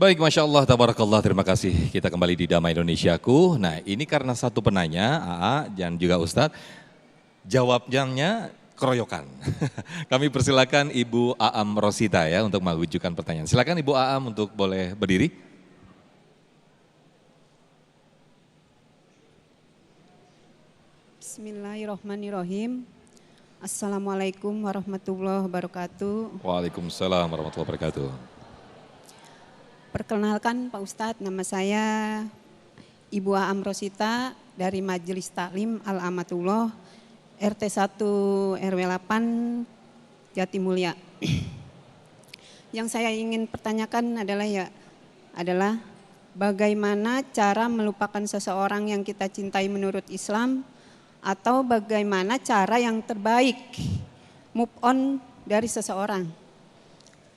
Baik, Masya Allah, tabarakallah, terima kasih. Kita kembali di Damai Indonesiaku. Nah, ini karena satu penanya, AA dan juga Ustadz, jawabnya keroyokan. Kami persilakan Ibu Aam Rosita ya untuk mengajukan pertanyaan. Silakan Ibu Aam untuk boleh berdiri. Bismillahirrahmanirrahim. Assalamualaikum warahmatullahi wabarakatuh. Waalaikumsalam warahmatullahi wabarakatuh. Perkenalkan Pak Ustadz, nama saya Ibu Aam Rosita dari Majelis Taklim Al-Amatullah RT 1 RW 8 Jatimulya. Yang saya ingin pertanyakan adalah bagaimana cara melupakan seseorang yang kita cintai menurut Islam, atau bagaimana cara yang terbaik move on dari seseorang.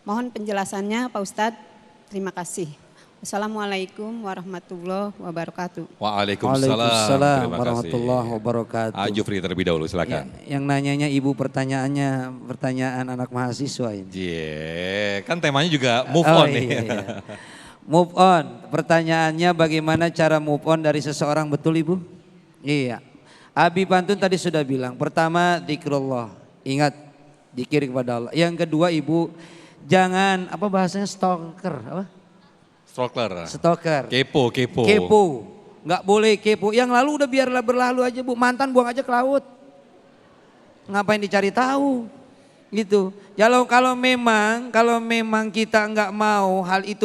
Mohon penjelasannya Pak Ustadz. Terima kasih. Assalamualaikum warahmatullahi wabarakatuh. Waalaikumsalam warahmatullahi wabarakatuh. Jufri terlebih dahulu, silakan. Ya, yang nanyanya ibu pertanyaannya pertanyaan anak mahasiswa ini. Kan temanya juga move on nih. Iya. Move on, pertanyaannya bagaimana cara move on dari seseorang, betul ibu? Iya. Abi Pantun tadi sudah bilang, pertama zikrullah, ingat zikir kepada Allah. Yang kedua ibu, jangan apa bahasanya stalker, apa? Stalker. Kepo. Nggak boleh kepo. Yang lalu udah biarlah berlalu aja bu. Mantan buang aja ke laut. Ngapain dicari tahu? Gitu. Kalau memang kita nggak mau hal itu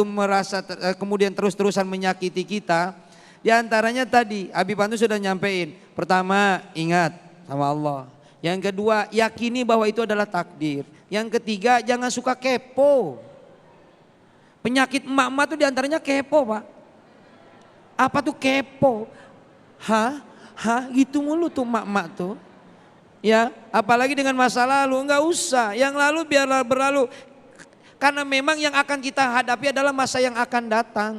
kemudian terus-terusan menyakiti kita. Di antaranya tadi Abi Pantu sudah nyampein. Pertama ingat sama Allah. Yang kedua yakini bahwa itu adalah takdir. Yang ketiga jangan suka kepo. Penyakit emak-emak tuh diantaranya kepo pak. Apa tuh kepo? Gitu mulu tuh emak-emak tuh. Ya apalagi dengan masa lalu, enggak usah. Yang lalu biarlah berlalu. Karena memang yang akan kita hadapi adalah masa yang akan datang.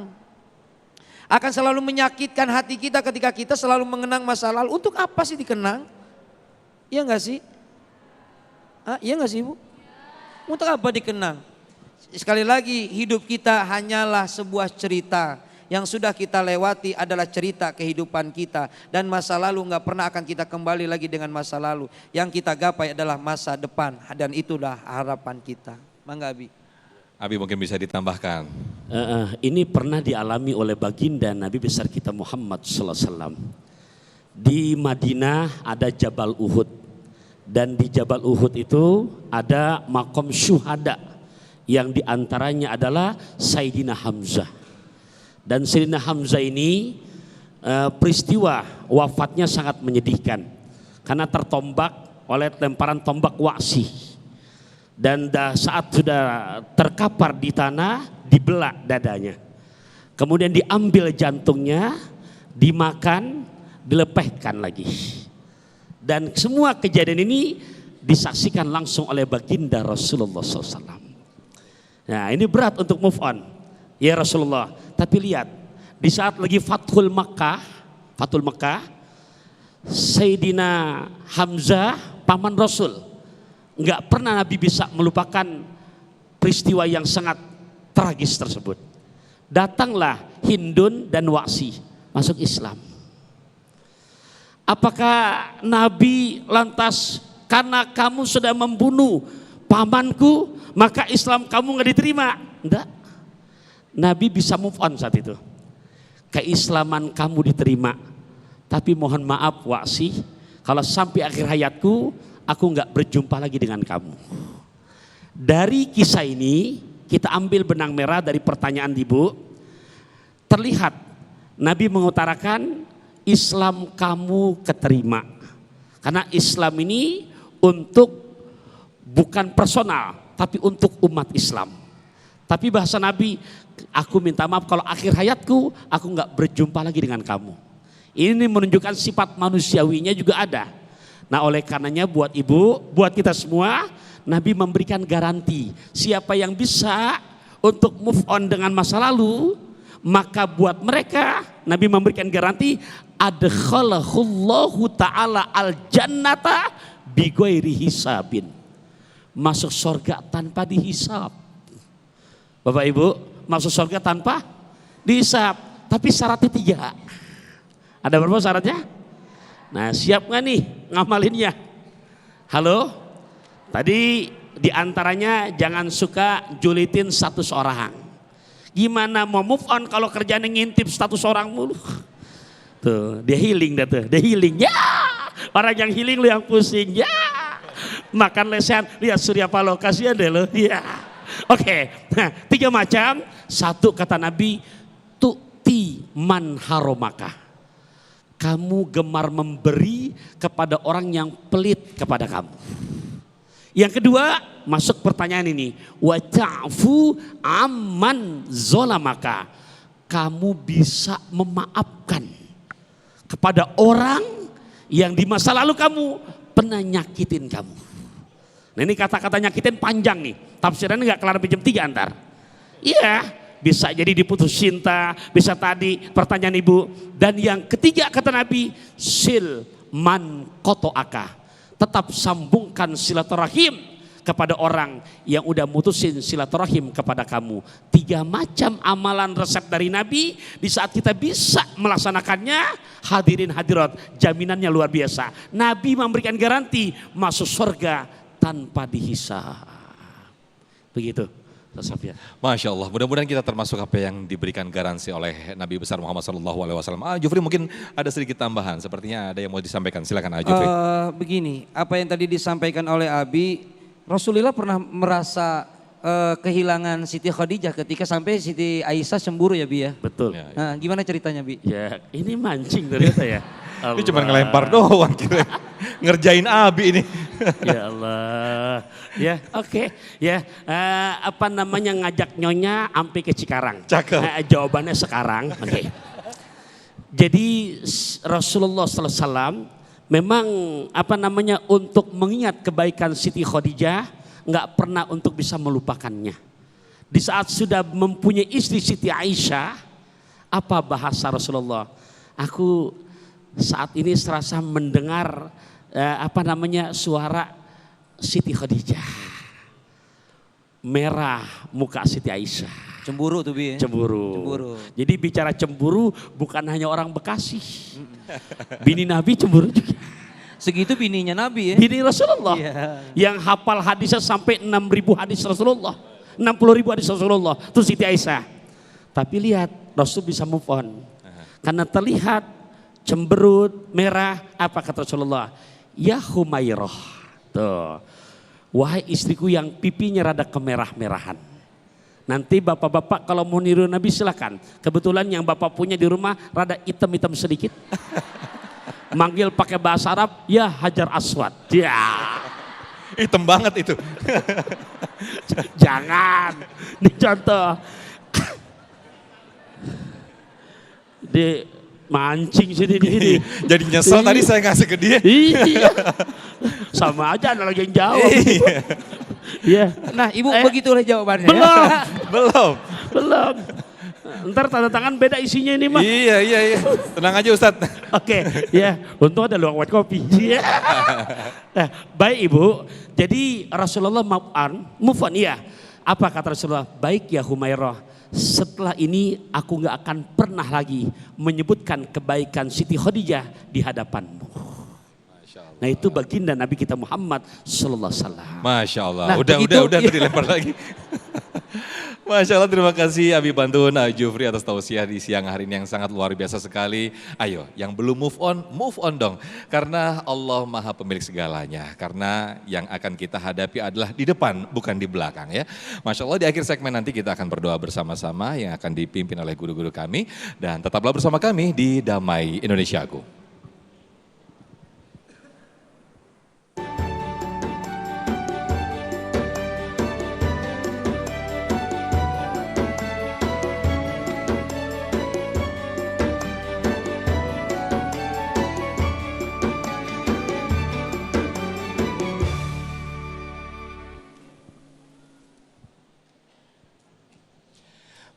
Akan selalu menyakitkan hati kita ketika kita selalu mengenang masa lalu. Untuk apa sih dikenang? Iya enggak sih? Iya enggak sih ibu? Untuk apa dikenang? Sekali lagi hidup kita hanyalah sebuah cerita. Yang sudah kita lewati adalah cerita kehidupan kita. Dan masa lalu gak pernah akan kita kembali lagi dengan masa lalu. Yang kita gapai adalah masa depan. Dan itulah harapan kita. Mangga Abi. Abi mungkin bisa ditambahkan. Ini pernah dialami oleh baginda Nabi besar kita Muhammad SAW. Di Madinah ada Jabal Uhud. Dan di Jabal Uhud itu ada makom syuhada. Yang diantaranya adalah Sayyidina Hamzah. Dan Sayyidina Hamzah ini peristiwa wafatnya sangat menyedihkan. Karena tertombak oleh lemparan tombak Wa'si. Dan saat sudah terkapar di tanah, dibelah dadanya. Kemudian diambil jantungnya, dimakan, dilepehkan lagi. Dan semua kejadian ini disaksikan langsung oleh baginda Rasulullah SAW. Nah ini berat untuk move on. Ya Rasulullah. Tapi lihat, di saat lagi Fathul Makkah, Sayyidina Hamzah, paman Rasul. Enggak pernah Nabi bisa melupakan peristiwa yang sangat tragis tersebut. Datanglah Hindun dan Wa'si masuk Islam. Apakah Nabi lantas karena kamu sudah membunuh pamanku maka Islam kamu nggak diterima? Enggak. Nabi bisa move on saat itu. Keislaman kamu diterima. Tapi mohon maaf Wa'si, kalau sampai akhir hayatku aku nggak berjumpa lagi dengan kamu. Dari kisah ini kita ambil benang merah dari pertanyaan ibu. Terlihat Nabi mengutarakan Islam kamu keterima. Karena Islam ini untuk bukan personal tapi untuk umat Islam. Tapi bahasa Nabi, aku minta maaf kalau akhir hayatku aku nggak berjumpa lagi dengan kamu. Ini menunjukkan sifat manusiawinya juga ada. Nah oleh karenanya buat ibu, buat kita semua, Nabi memberikan garansi. Siapa yang bisa untuk move on dengan masa lalu, maka buat mereka Nabi memberikan garansi, adkhalahullahu ta'ala al-jannata bighairi hisabin. Masuk surga tanpa dihisab. Bapak Ibu, masuk surga tanpa dihisap. Tapi syaratnya 3. Ada berapa syaratnya? Nah, siap nggak nih ngamalinnya? Halo? Tadi diantaranya jangan suka julitin status orang. Gimana mau move on kalau kerjanya ngintip status orang mulu? Tuh, dia healing dah tuh, dia healing. Ya, orang yang healing lu yang pusing. Ya, makan lesehan, lihat Surya Paloh, kasihan deh lo. Ya, oke. Nah, 3 macam. 1 kata Nabi, tu'ti man haromaka. Kamu gemar memberi kepada orang yang pelit kepada kamu. Yang kedua, masuk pertanyaan ini, wa ta'fu amman zolamaka. Kamu bisa memaafkan kepada orang yang di masa lalu kamu pernah nyakitin kamu. Nah, ini kata-kata nyakitin panjang nih. Tafsirannya nggak kelar sampai jam 3 antar. Iya. Bisa jadi diputus cinta, bisa tadi pertanyaan ibu. Dan yang ketiga kata Nabi, sil man kotoaka. Tetap sambungkan silaturahim kepada orang yang udah mutusin silaturahim kepada kamu. 3 macam amalan resep dari Nabi. Di saat kita bisa melaksanakannya, hadirin hadirat, jaminannya luar biasa. Nabi memberikan garansi masuk surga tanpa dihisab. Begitu. Masya Allah, mudah-mudahan kita termasuk apa yang diberikan garansi oleh Nabi besar Muhammad SAW. Jufri mungkin ada sedikit tambahan, sepertinya ada yang mau disampaikan, silakan Jufri. Begini, apa yang tadi disampaikan oleh Abi, Rasulullah pernah merasa kehilangan Siti Khadijah ketika sampai Siti Aisyah cemburu ya Bi ya? Betul. Ya, ya. Nah, gimana ceritanya Bi? Ya, ini mancing ternyata ya. Ini cuma ngelempar doang, kira ngerjain Abi ini. Ya Allah. Ya, oke. Ya, apa namanya ngajak nyonya sampai ke Cikarang. Cakep. Jawabannya sekarang. Oke. Jadi Rasulullah SAW memang apa namanya untuk mengingat kebaikan Siti Khadijah nggak pernah untuk bisa melupakannya. Di saat sudah mempunyai istri Siti Aisyah, apa bahasa Rasulullah? Aku saat ini serasa mendengar apa namanya suara Siti Khadijah. Merah muka Siti Aisyah. Cemburu tuh Bi ya? Cemburu. Jadi bicara cemburu bukan hanya orang Bekasi. Bini Nabi cemburu juga. Segitu bininya Nabi ya? Bini Rasulullah. Iya. Yang hafal hadisnya sampai 6.000 hadis Rasulullah. 60.000 hadis Rasulullah. Itu Siti Aisyah. Tapi lihat Rasul bisa move on. Karena terlihat cemberut, merah, apa kata Rasulullah? Ya Humairah. Tuh. Wahai istriku yang pipinya rada kemerah-merahan. Nanti bapak-bapak kalau mau niru Nabi silakan. Kebetulan yang bapak punya di rumah rada hitam-hitam sedikit. Manggil pakai bahasa Arab, ya Hajar Aswad. Ya. Hitam banget itu. Jangan. Ini contoh. Di mancing sini ini. Jadi nyesel tadi saya ngasih ke dia. Iya. Sama aja ada lagi yang jawab. Iya. Nah Ibu begitulah jawabannya. Belum. Belum. Ntar tanda tangan beda isinya ini mah. Iya. Tenang aja Ustadz. Oke, ya. Untung ada luang white kopi. Iya. Nah, baik Ibu. Jadi Rasulullah move on ya. Apa kata Rasulullah? Baik ya Humairah. Setelah ini aku gak akan pernah lagi menyebutkan kebaikan Siti Khadijah di hadapanmu. Nah itu baginda Nabi kita Muhammad sallallahu alaihi wasallam. Masya Allah. Nah, udah dilempar lagi. Masya Allah, terima kasih Abi Bantun, Jufri atas tausiah di siang hari ini yang sangat luar biasa sekali. Ayo, yang belum move on dong. Karena Allah Maha Pemilik segalanya. Karena yang akan kita hadapi adalah di depan, bukan di belakang ya. Masya Allah, di akhir segmen nanti kita akan berdoa bersama-sama yang akan dipimpin oleh guru-guru kami. Dan tetaplah bersama kami di Damai Indonesiaku.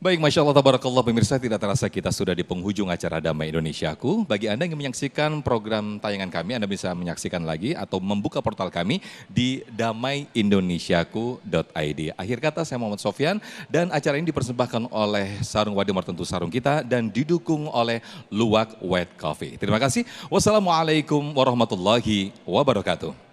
Baik, Masya Allah, tabarakallah pemirsa, tidak terasa kita sudah di penghujung acara Damai Indonesiaku. Bagi Anda yang menyaksikan program tayangan kami, Anda bisa menyaksikan lagi atau membuka portal kami di damaiindonesiaku.id. Akhir kata, saya Muhammad Sofyan dan acara ini dipersembahkan oleh Sarung Wadimor, tentu sarung kita, dan didukung oleh Luwak White Coffee. Terima kasih. Wassalamualaikum warahmatullahi wabarakatuh.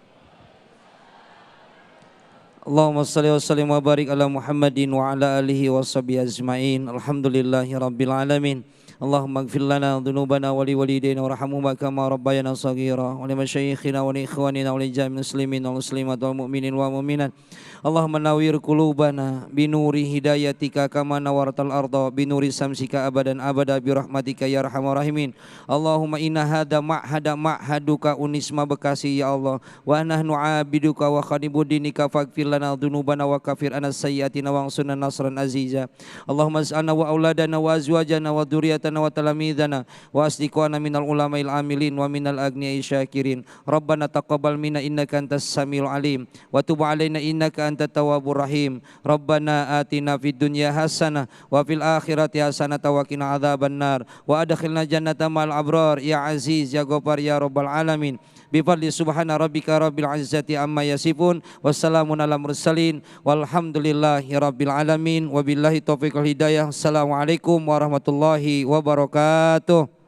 Allahumma salli wa sallim wa barik ala Muhammadin wa ala alihi wa sahbihi ajma'in. Alhamdulillahi rabbil alamin. Allahumma ighfir lana dhunubana wa li walidayna warhamhuma kama rabbayana shaghira wa li masyayikhina wa li ikhwanina wa li jami'il muslimin wal muslimat wal mu'minin wa mu'minat. Allahumma nawwir qulubana binuri hidayatika kama nawartal arda binuri samsika abadan abada bi rahmatika ya arhamar rahimin. Allahumma inna hada ma'haduka Unisma Bekasi ya Allah, wa nahnu abiduka wa khadibudinika faghfir lana dhunubana wa kafir anas sayyiatina wa ansurna nasran aziza. Allahumma as'alna wa auladana wa azwajana wa dzurriyyatana wa talamidana wa asdiqana minal ulama'il amilin wa minal agniya'i syakirin. Rabbana taqabbal minna innaka antas samiul alim wa tub alaina innaka antat tawwabur rahim. Rabbana atina fid dunya hasanah wa fil akhirati hasanah wa qina adzabannar wa adkhilna jannata ma'al abrar ya aziz ya ghafar ya rabbal alamin. Bifadli subhana rabbika rabbil izzati amma yasifun wassalamun ala mursalin walhamdulillahi rabbil alamin wabillahi taufiq wal hidayah. Assalamualaikum warahmatullahi wabarakatuh.